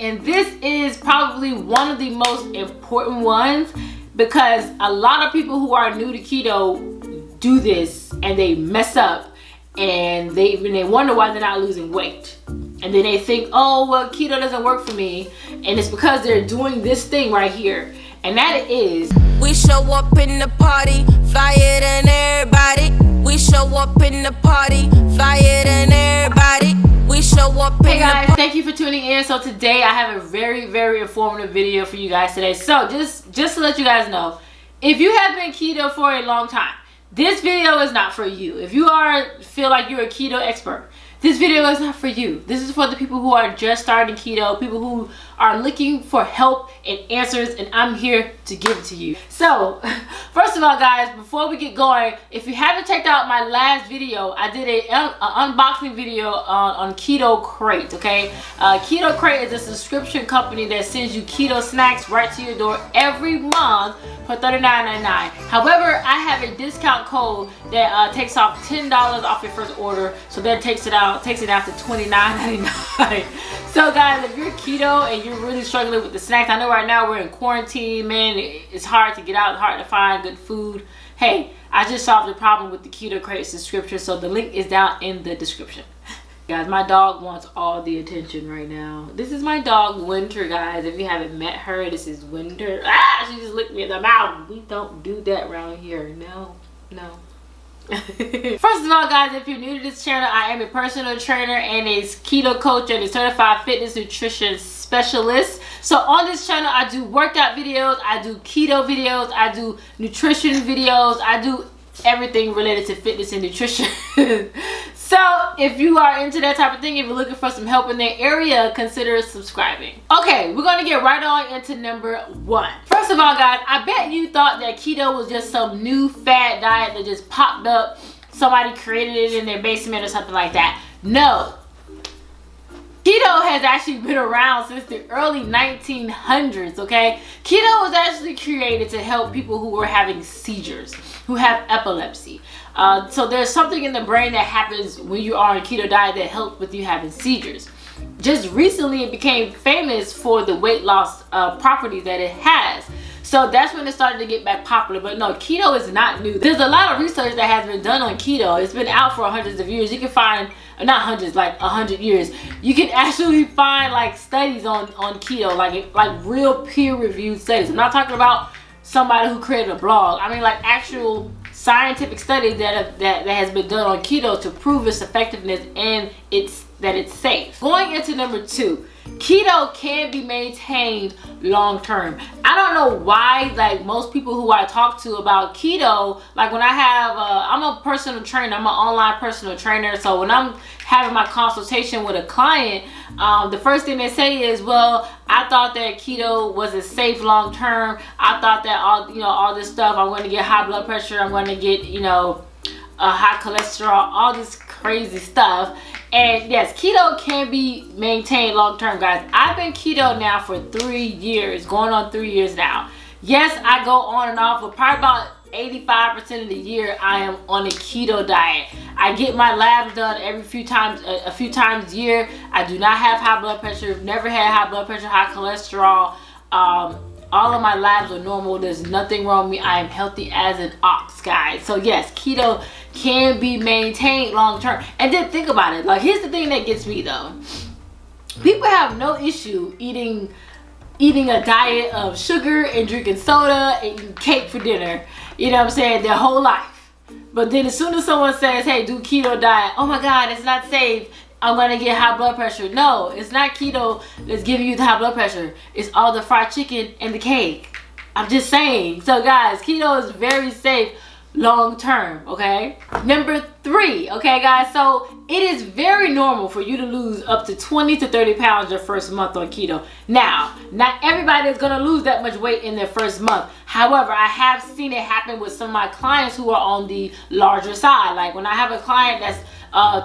And this is probably one of the most important ones, because a lot of people who are new to keto do this and they mess up, and they wonder why they're not losing weight. And then they think, oh, well, keto doesn't work for me. And it's because they're doing this thing right here. And that is, we show up in the party, flyer than everybody. We show up in the party, flyer than everybody. We show up in hey guys, thank you for tuning in. So today I have a very, very informative video for you guys today. So just to let you guys know, if you have been keto for a long time, this video is not for you. If you feel like you're a keto expert, this video is not for you. This is for the people who are just starting keto, people who are looking for help and answers, and I'm here to give it to you. So, first of all, guys, before we get going, if you haven't checked out my last video, I did an unboxing video on Keto Crate, okay? Keto Crate is a subscription company that sends you keto snacks right to your door every month for $39.99. However, I have a discount code that takes off $10 off your first order, so that takes it down to $29.99. So guys, if you're keto and you're really struggling with the snacks, I know right now we're in quarantine, man, it's hard to get out, it's hard to find good food. Hey, I just solved the problem with the Keto Crate subscription, so the link is down in the description. Guys, my dog wants all the attention right now. This is my dog, Winter, guys. If you haven't met her, this is Winter. Ah, she just licked me in the mouth. We don't do that around here. No. First of all, guys, if you're new to this channel, I am a personal trainer and a keto coach and a certified fitness nutrition specialist. So on this channel, I do workout videos, I do keto videos, I do nutrition videos, I do everything related to fitness and nutrition. So if you are into that type of thing, if you're looking for some help in that area, consider subscribing. Okay, we're gonna get right on into number one. First of all, guys, I bet you thought that keto was just some new fad diet that just popped up. Somebody created it in their basement or something like that. No. Keto has actually been around since the early 1900s, okay? Keto was actually created to help people who were having seizures, who have epilepsy. So there's something in the brain that happens when you are on a keto diet that helps with you having seizures. Just recently, it became famous for the weight loss properties that it has. So that's when it started to get back popular. But no, keto is not new. There's a lot of research that has been done on keto. It's been out for hundreds of years. You can find, not hundreds, like 100 years. You can actually find like studies on keto, like real peer-reviewed studies. I'm not talking about somebody who created a blog. I mean like actual scientific studies that has been done on keto to prove its effectiveness and that it's safe. Going into number two, keto can be maintained long term. I don't know why, like most people who I talk to about keto, like when I have, I'm a personal trainer, I'm an online personal trainer, so when I'm having my consultation with a client, the first thing they say is, well, I thought that keto wasn't safe long term. I thought that all this stuff, I'm going to get high blood pressure, I'm going to get, high cholesterol, all this crazy stuff. And yes, keto can be maintained long term, guys. I've been keto now for 3 years, going on 3 years now. Yes, I go on and off, but probably about 85% of the year I am on a keto diet. I get my labs done a few times a year. I do not have high blood pressure, never had high blood pressure, high cholesterol. All of my labs are normal. There's nothing wrong with me. I am healthy as an ox, guys. So yes, keto can be maintained long term. And then think about it. Like, here's the thing that gets me though. People have no issue eating a diet of sugar and drinking soda and eating cake for dinner. You know what I'm saying? Their whole life. But then as soon as someone says, hey, do keto diet, oh my God, it's not safe, I'm gonna get high blood pressure. No, it's not keto that's giving you the high blood pressure. It's all the fried chicken and the cake. I'm just saying. So guys, keto is very safe long term, okay? Number three, okay guys, so it is very normal for you to lose up to 20 to 30 pounds your first month on keto. Now, not everybody is gonna lose that much weight in their first month. However, I have seen it happen with some of my clients who are on the larger side. Like when I have a client that's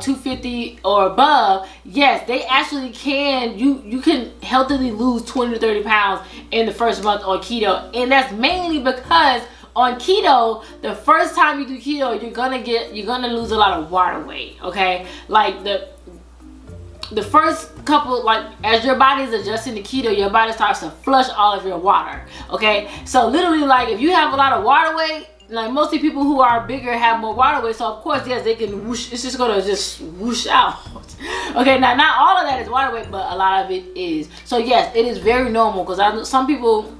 250 or above, yes, they actually can, you can healthily lose 20 to 30 pounds in the first month on keto. And that's mainly because on keto, the first time you do keto, you're gonna lose a lot of water weight, okay? Like the the first couple, like as your body is adjusting to keto, your body starts to flush all of your water. Okay, so literally, like if you have a lot of water weight, like mostly people who are bigger have more water weight, so of course, yes, they can whoosh, it's just gonna just whoosh out. Okay, now not all of that is water weight, but a lot of it is. So yes, it is very normal, because I know some people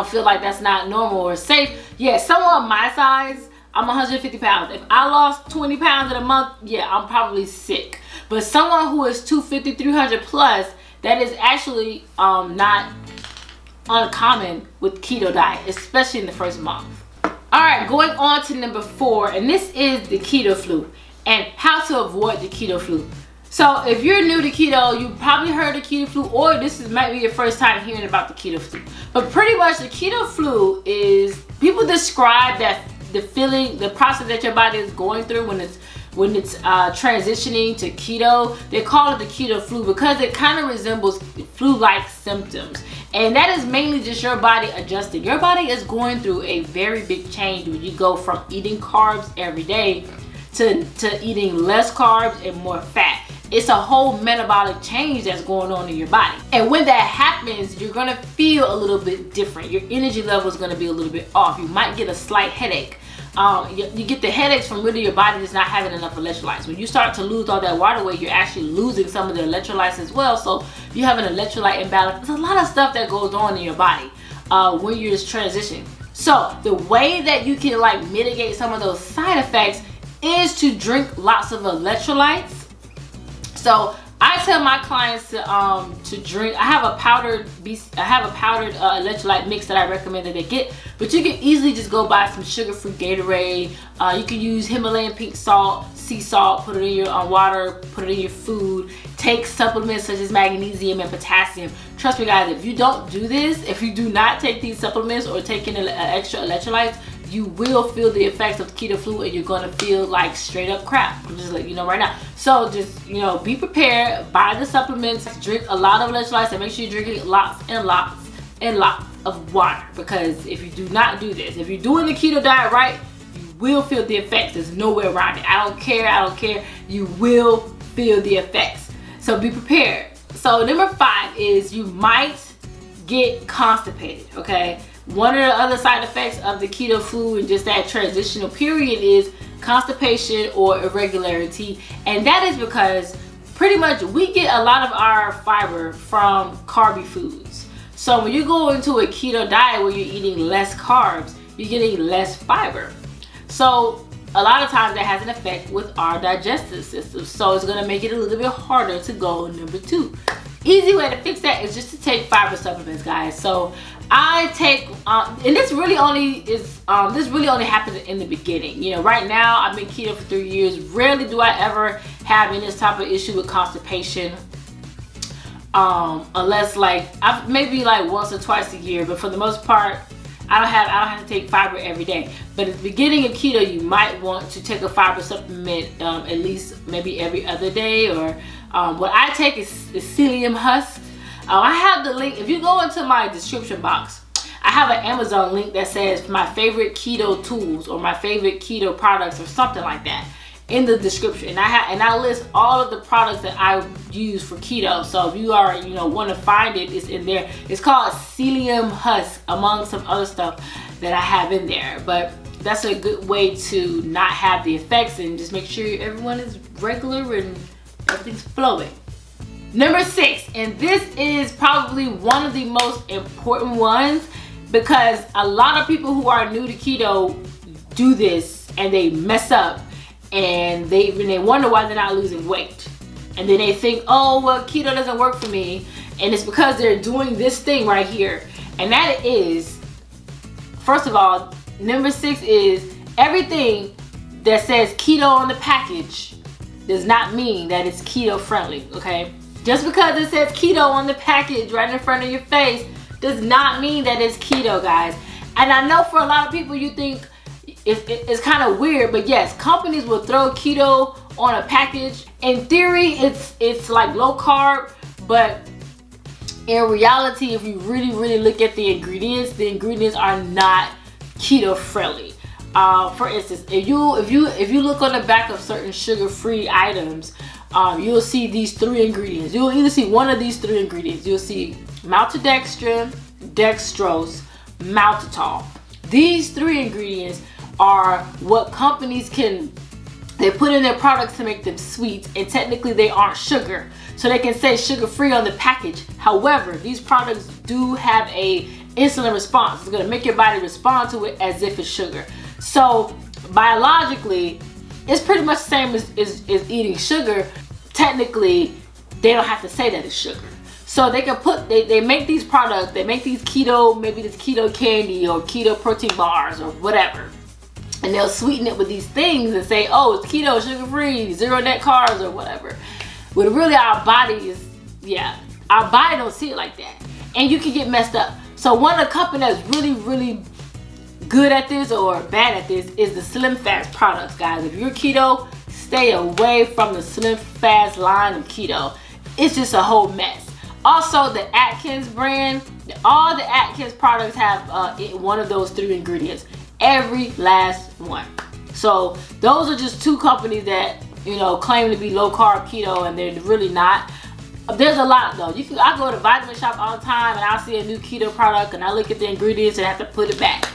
feel like that's not normal or safe. Yes, someone my size, I'm 150 pounds. If I lost 20 pounds in a month, yeah, I'm probably sick. But someone who is 250, 300 plus, that is actually not uncommon with keto diet, especially in the first month. All right, going on to number 4, and this is the keto flu and how to avoid the keto flu. So if you're new to keto, you probably heard of keto flu, or might be your first time hearing about the keto flu. But pretty much the keto flu is, people describe that the process that your body is going through when it's transitioning to keto. They call it the keto flu because it kind of resembles flu-like symptoms. And that is mainly just your body adjusting. Your body is going through a very big change when you go from eating carbs every day to eating less carbs and more fat. It's a whole metabolic change that's going on in your body. And when that happens, you're gonna feel a little bit different. Your energy level is gonna be a little bit off. You might get a slight headache. You get the headaches from really your body just not having enough electrolytes. When you start to lose all that water weight, you're actually losing some of the electrolytes as well. So you have an electrolyte imbalance. There's a lot of stuff that goes on in your body when you're just transitioning. So the way that you can like mitigate some of those side effects is to drink lots of electrolytes. So I tell my clients to drink. I have a powdered electrolyte mix that I recommend that they get, but you can easily just go buy some sugar-free Gatorade. You can use Himalayan pink salt, sea salt, put it in your water, put it in your food. Take supplements such as magnesium and potassium. Trust me, guys, if you don't do this, if you do not take these supplements or take in extra electrolytes, you will feel the effects of keto flu, and you're gonna feel like straight up crap. I'm just letting you know right now. So just, be prepared, buy the supplements, drink a lot of electrolytes, and make sure you're drinking lots and lots and lots of water. Because if you do not do this, if you're doing the keto diet right, you will feel the effects. There's no way around it. I don't care. You will feel the effects. So be prepared. So number 5 is you might get constipated, okay? One of the other side effects of the keto flu and just that transitional period is constipation or irregularity. And that is because pretty much we get a lot of our fiber from carby foods. So when you go into a keto diet where you're eating less carbs, you're getting less fiber. So a lot of times that has an effect with our digestive system. So it's gonna make it a little bit harder to go number 2. Easy way to fix that is just to take fiber supplements, guys. So I take, and this really only happens in the beginning. Right now I've been keto for 3 years. Rarely do I ever have any type of issue with constipation, unless maybe once or twice a year. But for the most part, I don't have to take fiber every day. But at the beginning of keto, you might want to take a fiber supplement at least maybe every other day. Or what I take is psyllium husk. I have the link. If you go into my description box, I have an Amazon link that says my favorite keto tools or my favorite keto products or something like that in the description. And I list all of the products that I use for keto. So if you are want to find it, it's in there. It's called psyllium husk, among some other stuff that I have in there. But that's a good way to not have the effects and just make sure everyone is regular and everything's flowing. Number 6, and this is probably one of the most important ones, because a lot of people who are new to keto do this and they mess up, and they wonder why they're not losing weight. And then they think, oh, well, keto doesn't work for me, and it's because they're doing this thing right here. And that is, first of all, number 6 is everything that says keto on the package does not mean that it's keto friendly, okay? Just because it says keto on the package right in front of your face does not mean that it's keto, guys. And I know for a lot of people you think it's kind of weird, but yes, companies will throw keto on a package. In theory, it's like low carb, but in reality, if you really look at the ingredients are not keto friendly. For instance, if you look on the back of certain sugar-free items, you'll see these 3 ingredients. You'll either see one of these 3 ingredients. You'll see maltodextrin, dextrose, maltitol. These 3 ingredients are what companies they put in their products to make them sweet, and technically they aren't sugar. So they can say sugar-free on the package. However, these products do have a insulin response. It's gonna make your body respond to it as if it's sugar. So biologically, it's pretty much the same as eating sugar. Technically, they don't have to say that it's sugar. So they can they make these products, they make these keto, maybe this keto candy or keto protein bars or whatever. And they'll sweeten it with these things and say, oh, it's keto, sugar-free, 0 net carbs or whatever. But really our body our body don't see it like that. And you can get messed up. So one of the companies that's really, really good at this or bad at this is the Slim Fast products, guys. If you're keto, stay away from the Slim Fast line of keto. It's just a whole mess. Also, the Atkins brand, all the Atkins products have one of those 3 ingredients. Every last one. So those are just 2 companies that, you know, claim to be low carb keto, and they're really not. There's a lot though. I go to Vitamin Shop all the time and I'll see a new keto product and I look at the ingredients and I have to put it back.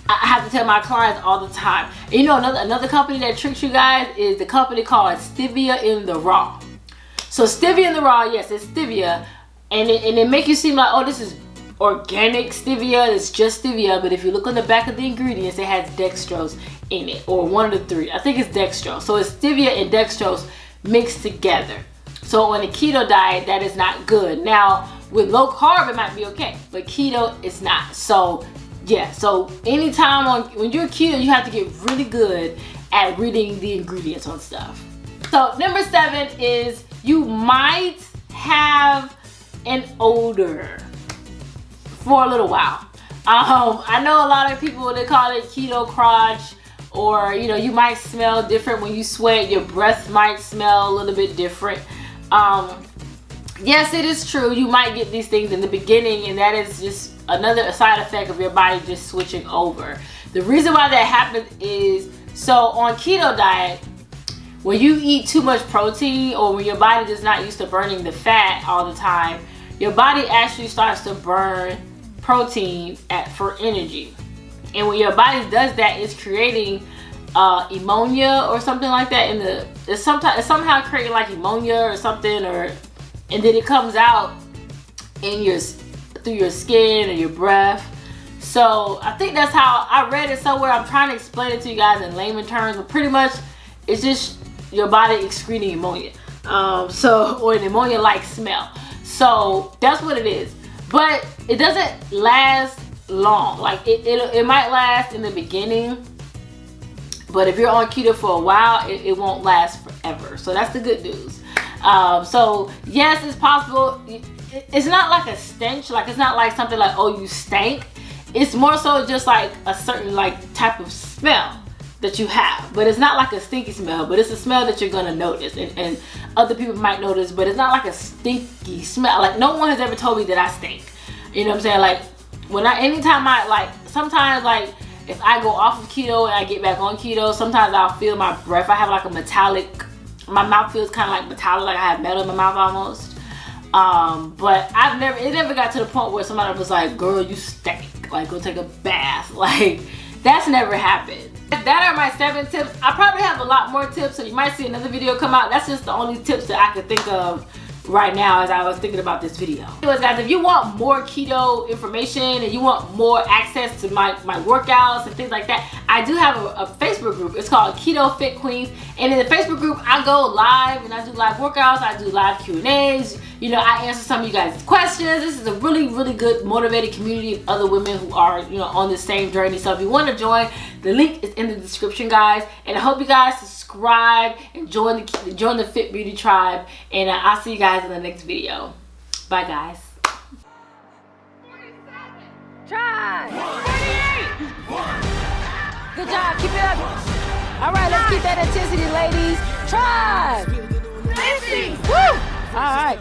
I have to tell my clients all the time. And you know, another company that tricks you guys is the company called Stevia in the Raw. So Stevia in the Raw, yes, it's stevia, and it make you seem like, oh, this is organic stevia, it's just stevia. But if you look on the back of the ingredients, it has dextrose in it, or one of the 3. I think it's dextrose. So it's stevia and dextrose mixed together. So on a keto diet, that is not good. Now with low carb, it might be okay, but keto it's not. So yeah, so anytime when you're keto, you have to get really good at reading the ingredients on stuff. So number 7 is you might have an odor for a little while. I know a lot of people, they call it keto crotch, or you know, you might smell different when you sweat. Your breath might smell a little bit different. Yes, it is true. You might get these things in the beginning, and that is just another side effect of your body just switching over. The reason why that happens is, so on keto diet, when you eat too much protein, or when your body is not used to burning the fat all the time, your body actually starts to burn protein for energy. And when your body does that, it's creating ammonia or something like that it's somehow creating like ammonia or something, and then it comes out through your skin or your breath. So I think that's how I read it somewhere. I'm trying to explain it to you guys in layman terms, but pretty much it's just your body excreting ammonia, or an ammonia-like smell. So that's what it is. But it doesn't last long. Like it might last in the beginning, but if you're on keto for a while, it won't last forever. So that's the good news. So yes, it's possible. It's not like a stench. Like it's not like something like, oh, you stank. It's more so just like a certain like type of smell that you have, but it's not like a stinky smell, but it's a smell that you're gonna notice, and other people might notice, but it's not like a stinky smell. Like no one has ever told me that I stink. You know what I'm saying? Like sometimes like if I go off of keto and I get back on keto, sometimes I'll feel my breath. I have like a metallic, my mouth feels kind of like metallic, like I have metal in my mouth almost. But it never got to the point where somebody was like, girl, you stink, like go take a bath. Like that's never happened. That are my 7 tips. I probably have a lot more tips, so you might see another video come out. That's just the only tips that I could think of right now as I was thinking about this video. Anyways guys, if you want more keto information and you want more access to my workouts and things like that, I do have a Facebook group. It's called Keto Fit Queens, and in the Facebook group I go live and I do live workouts, I do live Q&As. You know, I answer some of you guys' questions. This is a really, really good motivated community of other women who are, you know, on the same journey. So if you want to join, the link is in the description, guys. And I hope you guys subscribe and join the Fit Beauty tribe. And I'll see you guys in the next video. Bye, guys. 47. Try. 48. Good job. Keep it up. All right, let's keep that intensity, ladies. Try. 50. Woo. All right.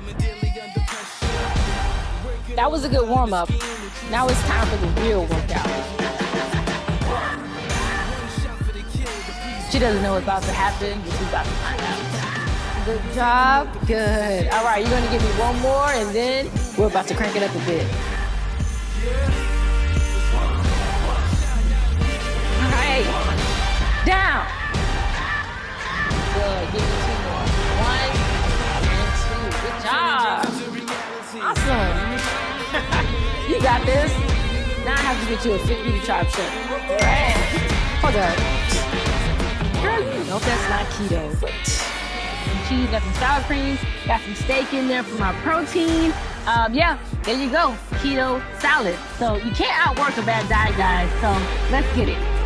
That was a good warm-up. Now it's time for the real workout. She doesn't know what's about to happen, but she's about to find out. Good job. Good. All right, you're gonna give me one more, and then we're about to crank it up a bit. All right. Down. Good. Give me two more. One and two. Good job. Awesome. You got this. Now I have to get you a 50 trap shot. All right. Hold on. Girl, you know that's not keto, but cheese, got some sour cream, got some steak in there for my protein. Yeah, there you go, keto salad. So you can't outwork a bad diet, guys. So let's get it.